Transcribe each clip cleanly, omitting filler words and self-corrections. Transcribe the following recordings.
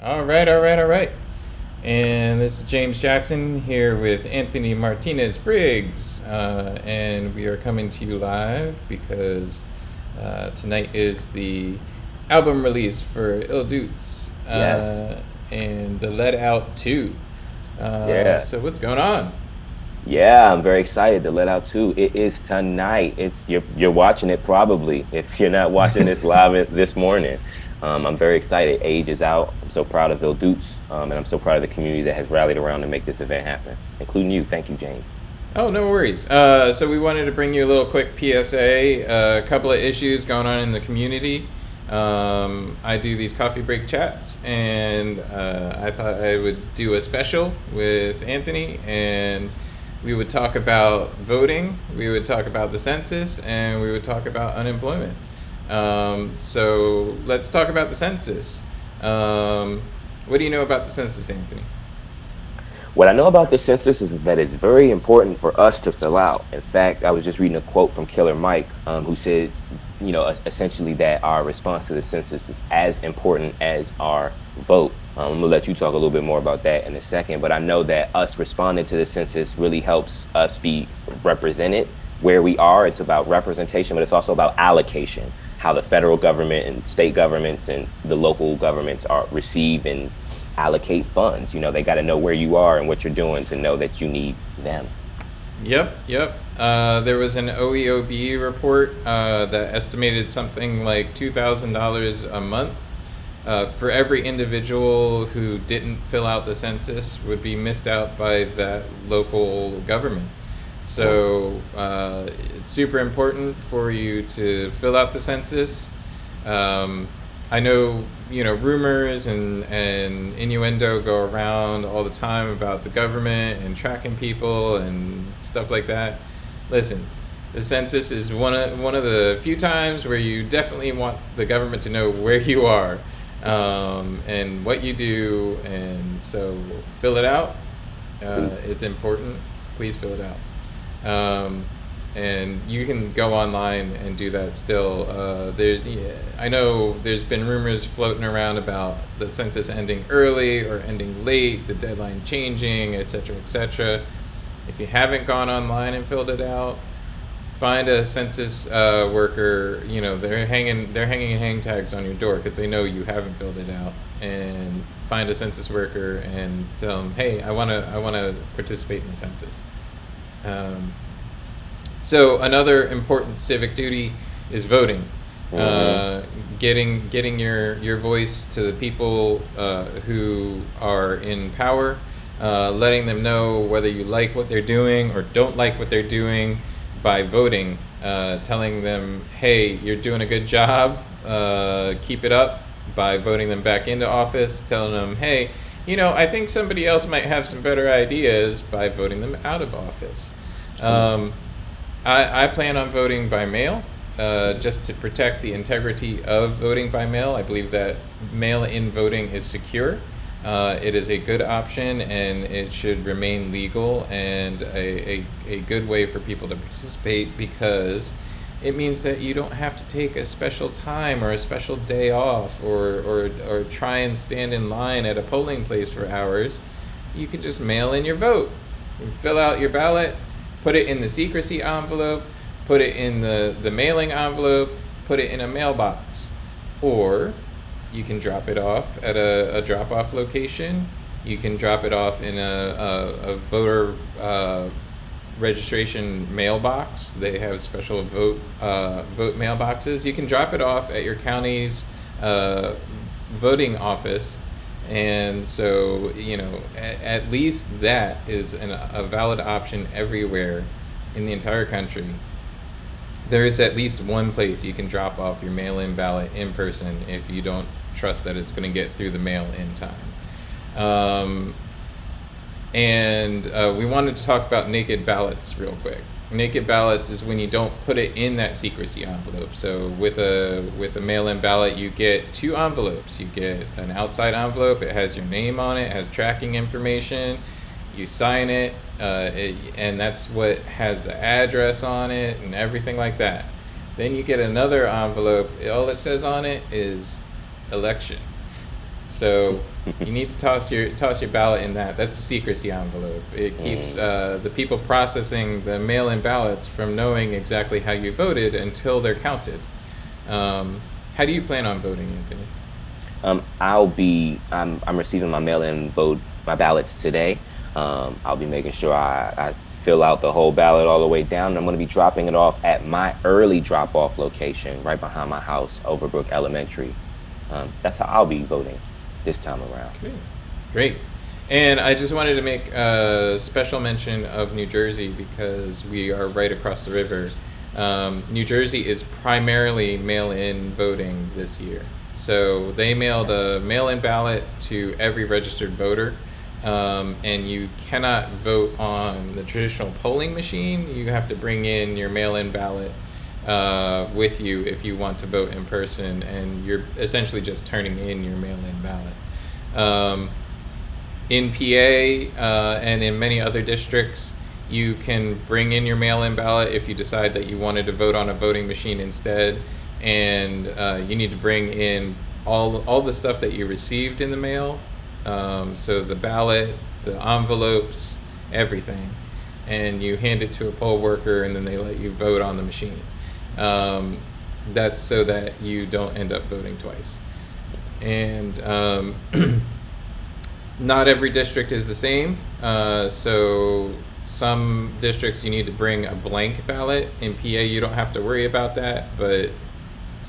All right, all right, all right. And this is James Jackson here with Anthony Martinez Briggs. And we are coming to you live because tonight is the album release for DOOTS Yes. and the Let Out 2. Yeah. So, what's going on? Yeah, I'm very excited to let out too. It is tonight. It's you're watching it probably if you're not watching this live this morning. I'm very excited. Age is out. I'm so proud of Dukes, and I'm so proud of the community that has rallied around to make this event happen, including you. Thank you, James. Oh, no worries. So we wanted to bring you a little quick PSA, a couple of issues going on in the community. I do these coffee break chats, and I thought I would do a special with Anthony, and we would talk about voting, we would talk about the census, and we would talk about unemployment. So let's talk about the census. What do you know about the census, Anthony? What I know about the census is that it's very important for us to fill out. In fact, I was just reading a quote from Killer Mike, who said, essentially that our response to the census is as important as our vote. I'm gonna let you talk a little bit more about that in a second, but I know that us responding to the census really helps us be represented where we are. It's about representation, but it's also about allocation, how the federal government and state governments and the local governments are receive and allocate funds. They got to know where you are and what you're doing to know that you need them. Yep. There was an OEOB report that estimated something like $2,000 a month for every individual who didn't fill out the census would be missed out by that local government. So it's super important for you to fill out the census. I know, rumors and innuendo go around all the time about the government and tracking people and stuff like that. Listen, the census is one of the few times where you definitely want the government to know where you are and what you do, and so fill it out. Please. It's important. Please fill it out. And you can go online and do that still. I know there's been rumors floating around about the census ending early or ending late, the deadline changing, etc., etc. If you haven't gone online and filled it out, find a census worker. They're hanging hang tags on your door because they know you haven't filled it out. And find a census worker and tell them, hey, I wanna participate in the census. So another important civic duty is voting. Getting your voice to the people who are in power, letting them know whether you like what they're doing or don't like what they're doing by voting, telling them, hey, you're doing a good job, keep it up, by voting them back into office, telling them, hey, I think somebody else might have some better ideas, by voting them out of office. I plan on voting by mail, just to protect the integrity of voting by mail. I believe that mail-in voting is secure. It is a good option, and it should remain legal and a good way for people to participate, because it means that you don't have to take a special time or a special day off or try and stand in line at a polling place for hours. You can just mail in your vote. You fill out your ballot, put it in the secrecy envelope, put it in the mailing envelope, put it in a mailbox. Or you can drop it off at a drop-off location. You can drop it off in a voter registration mailbox. They have special vote mailboxes. You can drop it off at your county's voting office. And so, at least that is a valid option everywhere in the entire country. There is at least one place you can drop off your mail-in ballot in person if you don't trust that it's going to get through the mail in time. And we wanted to talk about naked ballots real quick. Naked ballots is when you don't put it in that secrecy envelope. So with a mail-in ballot, you get two envelopes. You get an outside envelope. It has your name on it. It has tracking information. You sign it, and that's what has the address on it and everything like that. Then you get another envelope. All it says on it is election. So you need to toss your ballot in that. That's a secrecy envelope. It keeps the people processing the mail-in ballots from knowing exactly how you voted until they're counted. How do you plan on voting, Anthony? I'm receiving my mail-in vote, my ballots today. I'll be making sure I fill out the whole ballot all the way down. I'm going to be dropping it off at my early drop-off location right behind my house, Overbrook Elementary. That's how I'll be voting this time around. Okay, great. And I just wanted to make a special mention of New Jersey because we are right across the river. New Jersey is primarily mail-in voting this year. So they mailed a mail-in ballot to every registered voter, and you cannot vote on the traditional polling machine. You have to bring in your mail-in ballot with you if you want to vote in person, and you're essentially just turning in your mail-in ballot. In PA and in many other districts, you can bring in your mail-in ballot if you decide that you wanted to vote on a voting machine instead, and you need to bring in all the stuff that you received in the mail, so the ballot, the envelopes, everything, and you hand it to a poll worker, and then they let you vote on the machine. That's so that you don't end up voting twice. And not every district is the same. So some districts you need to bring a blank ballot. In PA, you don't have to worry about that, but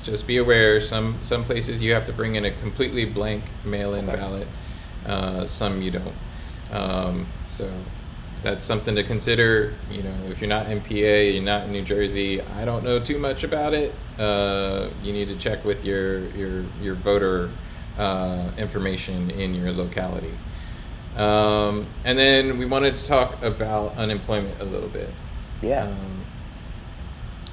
just be aware, some places you have to bring in a completely blank mail-in ballot. Some you don't. So that's something to consider. If you're not in PA, you're not in New Jersey, I don't know too much about it. You need to check with your voter information in your locality. And then we wanted to talk about unemployment a little bit. Yeah.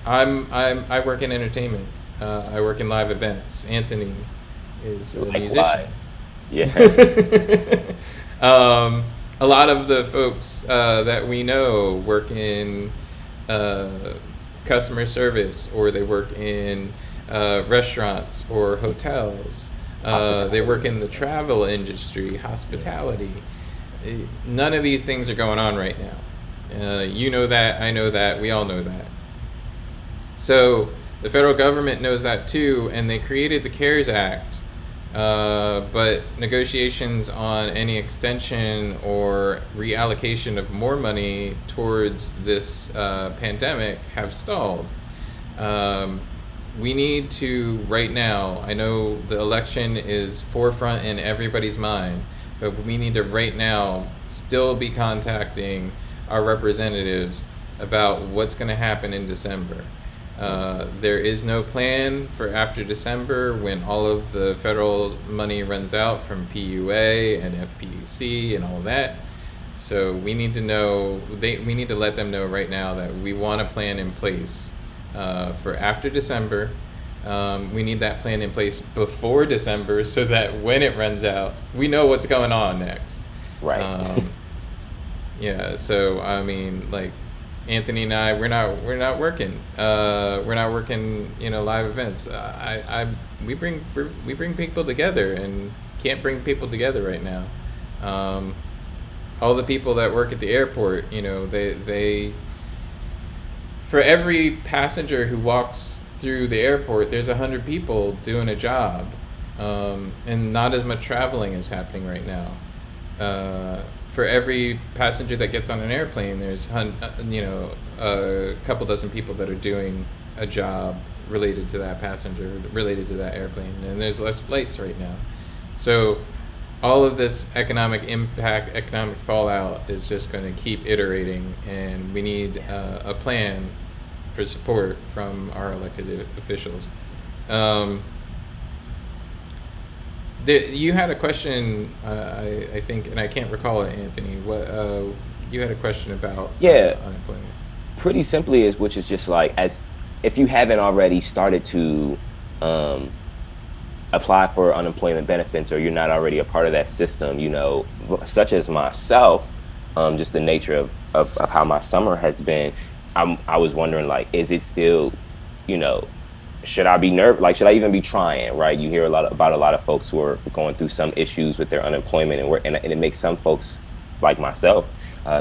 I work in entertainment. I work in live events. Anthony is a musician. Yeah. A lot of the folks that we know work in customer service, or they work in restaurants or hotels. They work in the travel industry, hospitality. None of these things are going on right now. You know that, I know that, we all know that. So the federal government knows that too, and they created the CARES Act. But negotiations on any extension or reallocation of more money towards this pandemic have stalled. We need to, right now, I know the election is forefront in everybody's mind, but we need to right now still be contacting our representatives about what's going to happen in December. There is no plan for after December, when all of the federal money runs out from PUA and FPUC and all that. So we need to know, we need to let them know right now that we want a plan in place for after December. We need that plan in place before December, so that when it runs out, we know what's going on next. Right. Yeah. So I mean, like, Anthony and I, we're not working. We're not working, live events. We bring people together, and can't bring people together right now. All the people that work at the airport, they for every passenger who walks through the airport, there's 100 people doing a job, and not as much traveling is happening right now. For every passenger that gets on an airplane, there's a couple dozen people that are doing a job related to that passenger, related to that airplane, and there's less flights right now. So all of this economic impact, economic fallout is just going to keep iterating, and we need a plan for support from our elected officials. You had a question, I think, and I can't recall it, Anthony. What you had a question about unemployment? Pretty simply, which is just like, as if you haven't already started to apply for unemployment benefits, or you're not already a part of that system, such as myself, just the nature of how my summer has been. I was wondering, like, is it still, should I be nervous? Like, should I even be trying? Right? You hear about a lot of folks who are going through some issues with their unemployment, and it makes some folks like myself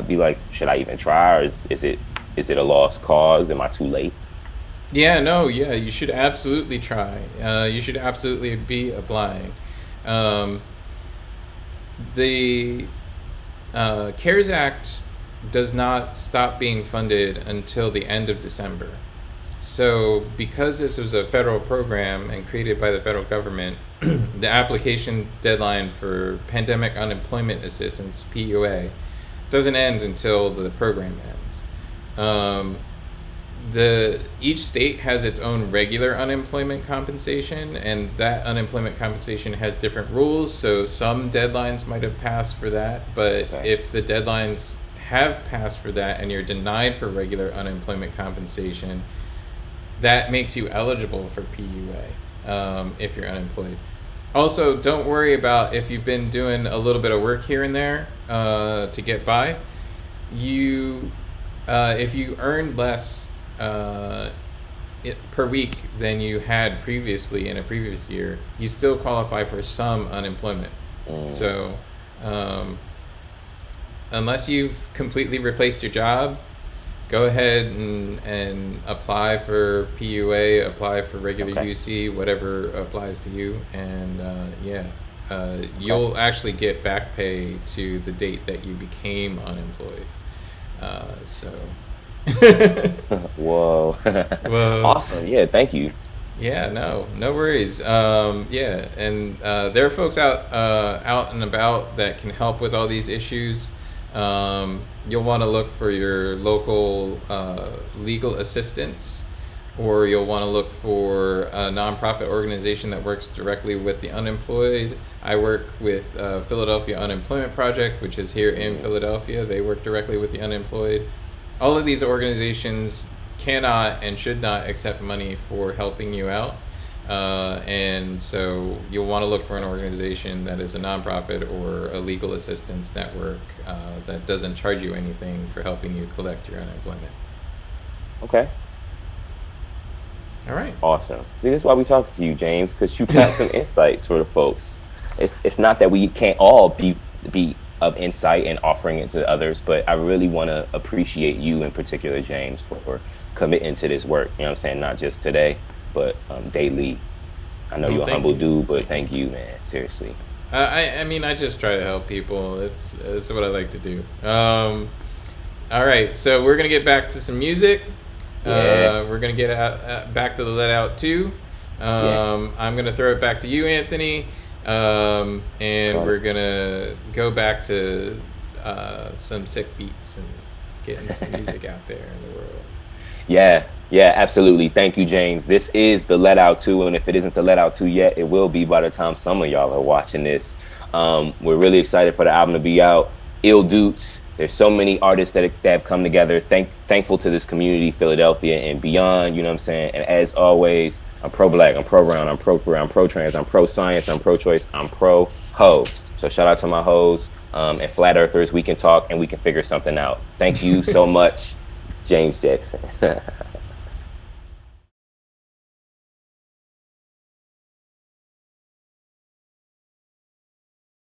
be like, should I even try, or is it a lost cause? Am I too late? Yeah, no, yeah, you should absolutely try. You should absolutely be applying. Um, the CARES Act does not stop being funded until the end of December. So, because this was a federal program and created by the federal government, the application deadline for Pandemic Unemployment Assistance (PUA) doesn't end until the program ends. Each state has its own regular unemployment compensation, and that unemployment compensation has different rules. So some deadlines might have passed for that, but Okay. if the deadlines have passed for that and you're denied for regular unemployment compensation, that makes you eligible for PUA if you're unemployed. Also, don't worry about if you've been doing a little bit of work here and there to get by. You, if you earn less per week than you had previously in a previous year, you still qualify for some unemployment. So, unless you've completely replaced your job, go ahead and apply for PUA, apply for regular Okay. UC, whatever applies to you, and Okay. you'll actually get back pay to the date that you became unemployed. So, Whoa. well, Awesome. Yeah. Thank you. yeah, no worries. Yeah, and there are folks out and about that can help with all these issues. You'll want to look for your local legal assistance, or you'll want to look for a nonprofit organization that works directly with the unemployed. I work with Philadelphia Unemployment Project, which is here in Philadelphia. They work directly with the unemployed. All of these organizations cannot and should not accept money for helping you out. And so you'll want to look for an organization that is a nonprofit or a legal assistance network that doesn't charge you anything for helping you collect your unemployment. Okay. All right. Awesome. See, this is why we talking to you, James, because you got some insights for the folks. It's not that we can't all be of insight and offering it to others, but I really want to appreciate you in particular, James, for committing to this work. You know what I'm saying? Not just today, but daily. I know Well, you're a thank humble you. dude, but thank you, man. Seriously. I mean, I just try to help people. It's what I like to do. All right, so we're gonna get back to some music. Yeah. We're gonna get back to the Let Out 2. Yeah. I'm gonna throw it back to you, Anthony, and Got we're it. gonna go back to some sick beats and getting some music out there in the world. Yeah. Yeah, absolutely. Thank you, James. This is the Let Out 2, and if it isn't the Let Out 2 yet, it will be by the time some of y'all are watching this. We're really excited for the album to be out. DOOTS. There's so many artists that have come together. Thankful to this community, Philadelphia and beyond. You know what I'm saying? And as always, I'm pro-black, I'm pro-brown, I'm pro-queer, I'm pro-trans, I'm pro-science, I'm pro-choice, I'm pro-ho. So shout out to my hoes and flat earthers. We can talk and we can figure something out. Thank you so much, James Jackson.